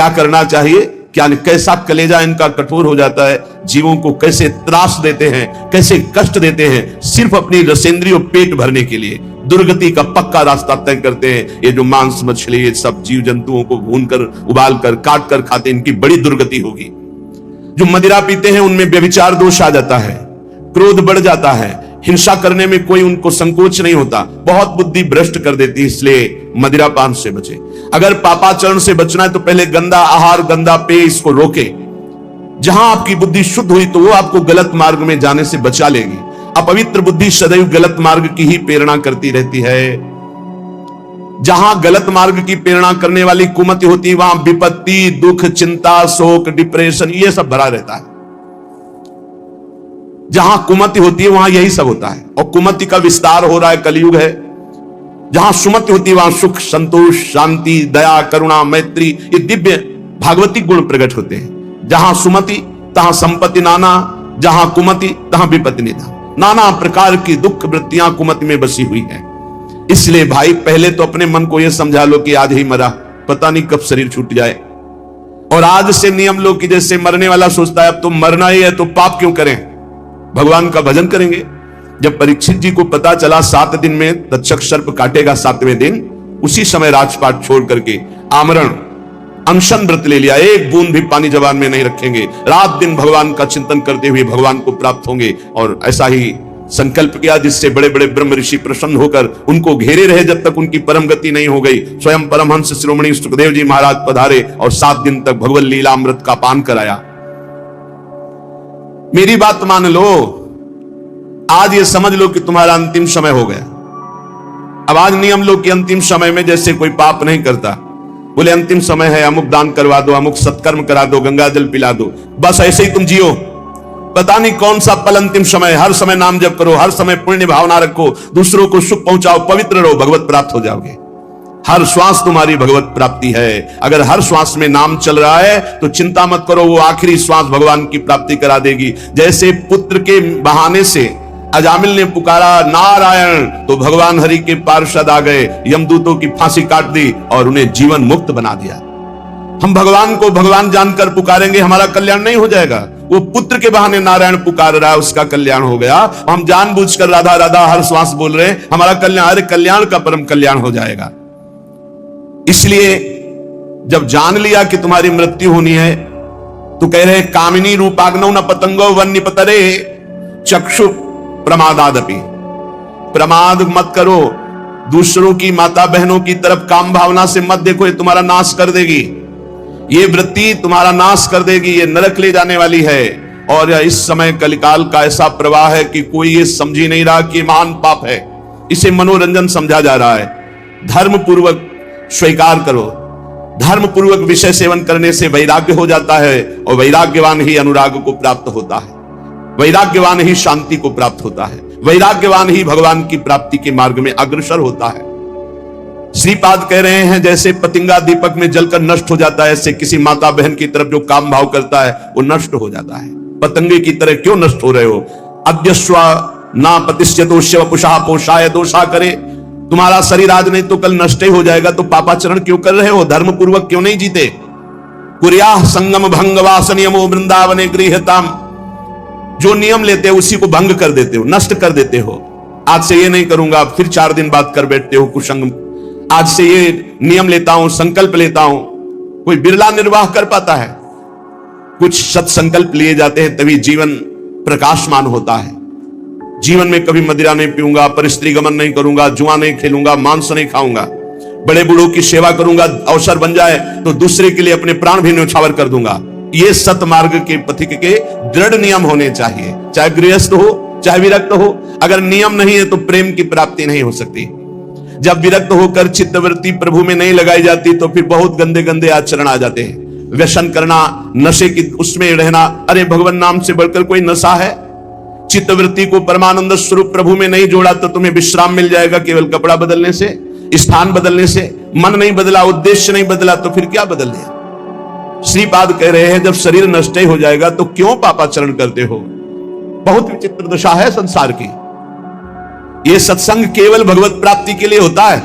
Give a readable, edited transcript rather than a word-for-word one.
क्या करना चाहिए, क्या कैसा कलेजा इनका कठोर हो जाता है, जीवों को कैसे त्रास देते हैं, कैसे कष्ट देते हैं, सिर्फ अपनी रसेंद्रियों पेट भरने के लिए दुर्गति का पक्का रास्ता तय करते हैं। ये जो मांस मछली ये सब जीव जंतुओं को भून कर उबाल कर काट कर खाते हैं, इनकी बड़ी दुर्गति होगी। जो मदिरा पीते हैं उनमें व्यभिचार दोष आ जाता है, क्रोध बढ़ जाता है, हिंसा करने में कोई उनको संकोच नहीं होता, बहुत बुद्धि भ्रष्ट कर देती है। इसलिए मदिरापान से बचे। अगर पापाचरण से बचना है तो पहले गंदा आहार गंदा पेय इसको रोके। जहां आपकी बुद्धि शुद्ध हुई तो वो आपको गलत मार्ग में जाने से बचा लेगी। अपवित्र बुद्धि सदैव गलत मार्ग की ही प्रेरणा करती रहती है। जहां गलत मार्ग की प्रेरणा करने वाली कुमति होती है वहां विपत्ति, दुख, चिंता, शोक, डिप्रेशन ये सब भरा रहता है। जहां कुमति होती है वहां यही सब होता है, और कुमति का विस्तार हो रहा है, कलयुग है। जहां सुमति होती है वहां सुख, संतोष, शांति, दया, करुणा, मैत्री ये दिव्य भागवतिक गुण प्रकट होते हैं। जहां सुमति तहां संपत्ति नाना, जहां कुमति तहां विपत्ति निधान। नाना प्रकार की दुख वृत्तियां कुमति में बसी हुई है। इसलिए भाई पहले तो अपने मन को यह समझा लो कि आज ही मरा, पता नहीं कब शरीर छूट जाए। और आज से नियम लो कि जैसे मरने वाला सोचता है अब तो मरना ही है तो पाप क्यों करें, भगवान का भजन करेंगे। जब परीक्षित जी को पता चला 7 दिन में तक्षक सर्प काटेगा, 7वें दिन, उसी समय राजपाट छोड़ करके आमरण अनशन व्रत ले लिया। एक बूंद भी पानी जबान में नहीं रखेंगे, रात दिन भगवान का चिंतन करते हुए भगवान को प्राप्त होंगे। और ऐसा ही संकल्प किया जिससे बड़े बड़े ब्रह्म ऋषि प्रसन्न होकर उनको घेरे रहे जब तक उनकी परम गति नहीं हो गई। स्वयं परमहंस शिरोमणि सुखदेव जी महाराज पधारे और 7 दिन तक भगवत लीलामृत का पान कराया। मेरी बात मान लो, आज ये समझ लो कि तुम्हारा अंतिम समय हो गया। अब आज नियम लो कि अंतिम समय में जैसे कोई पाप नहीं करता, बोले अंतिम समय है, अमुक दान करवा दो, अमुक सत्कर्म करा दो, गंगा जल पिला दो, बस ऐसे ही तुम जियो। पता नहीं कौन सा पल अंतिम समय, हर समय नाम जप करो, हर समय पुण्य भावना रखो, दूसरों को सुख पहुंचाओ, पवित्र रहो, भगवत प्राप्त हो जाओगे। हर श्वास तुम्हारी भगवत प्राप्ति है। अगर हर श्वास में नाम चल रहा है तो चिंता मत करो, वो आखिरी श्वास भगवान की प्राप्ति करा देगी। जैसे पुत्र के बहाने से अजामिल ने पुकारा नारायण तो भगवान हरि के पार्षद आ गए, यमदूतों की फांसी काट दी और उन्हें जीवन मुक्त बना दिया। हम भगवान को भगवान जानकर पुकारेंगे, हमारा कल्याण नहीं हो जाएगा। वो पुत्र के बहाने नारायण पुकार रहा है, उसका कल्याण हो गया। हम जानबूझकर राधा राधा हर श्वास बोल रहे हैं, हमारा कल्याण, अरे कल्याण का परम कल्याण हो जाएगा। इसलिए जब जान लिया कि तुम्हारी मृत्यु होनी है तो कह रहे कामिनी रूपाग्नौ न पतंगो वन्य पतरे चक्षु प्रमादादपि। प्रमाद मत करो, दूसरों की माता बहनों की तरफ काम भावना से मत देखो, ये तुम्हारा नाश कर देगी। ये वृत्ति तुम्हारा नाश कर देगी, ये नरक ले जाने वाली है। और इस समय कलिकाल का ऐसा प्रवाह है कि कोई ये समझ ही नहीं रहा कि महान पाप है, इसे मनोरंजन समझा जा रहा है। धर्म पूर्वक स्वीकार करो, धर्म पूर्वक विषय सेवन करने से वैराग्य हो जाता है, और वैराग्यवान ही अनुराग को प्राप्त होता है, वैराग्यवान ही शांति को प्राप्त होता है, वैराग्यवान ही भगवान की प्राप्ति के मार्ग में अग्रसर होता है। श्रीपाद कह रहे हैं जैसे पतिंगा दीपक में जलकर नष्ट हो जाता है, ऐसे किसी माता बहन की तरफ जो काम भाव करता है वो नष्ट हो जाता है। पतंगे की तरह क्यों नष्ट हो रहे हो? अद्यस्वा ना पतिष्यतो शिव पुषा पोषाय दोषा करे। तुम्हारा शरीर आज नहीं तो कल नष्ट ही हो जाएगा, तो पापाचरण क्यों कर रहे हो? धर्म पूर्वक क्यों नहीं जीते? कुर्याह संगम भंग वास नियमो वृंदावने गृह्यताम। जो नियम लेते हो उसी को भंग कर देते हो, नष्ट कर देते हो। आज से ये नहीं करूंगा, फिर 4 दिन बाद कर बैठते हो कुसंग। आज से ये नियम लेता हूं, संकल्प लेता हूं। कोई बिरला निर्वाह कर पाता है। कुछ सत्संकल्प लिए जाते हैं तभी जीवन प्रकाशमान होता है। जीवन में कभी मदिरा नहीं पीऊंगा, परिस्त्री गमन नहीं करूंगा, जुआ नहीं खेलूंगा, मांस नहीं खाऊंगा, बड़े बूढ़ों की सेवा करूंगा, अवसर बन जाए तो दूसरे के लिए अपने प्राण भी न्यौछावर कर दूंगा। ये सतमार्ग के पथिक के दृढ़ नियम होने चाहिए, चाहे गृहस्थ हो चाहे विरक्त हो। अगर नियम नहीं है तो प्रेम की प्राप्ति नहीं हो सकती। जब विरक्त होकर चित्तवृत्ति प्रभु में नहीं लगाई जाती तो फिर बहुत गंदे गंदे आचरण आ जाते हैं। व्यसन करना, नशे की उसमें रहना, अरे भगवान नाम से बढ़कर कोई नशा है? चित्तवृत्ति को परमानंद स्वरूप प्रभु में नहीं जोड़ा तो तुम्हें विश्राम मिल जाएगा केवल कपड़ा बदलने से, स्थान बदलने से। मन नहीं बदला, उद्देश्य नहीं बदला तो फिर क्या बदल दिया? श्रीपाद कह रहे हैं जब शरीर नष्ट ही हो जाएगा तो क्यों पापाचरण करते हो? बहुत विचित्र दशा है संसार की। यह सत्संग केवल भगवत प्राप्ति के लिए होता है।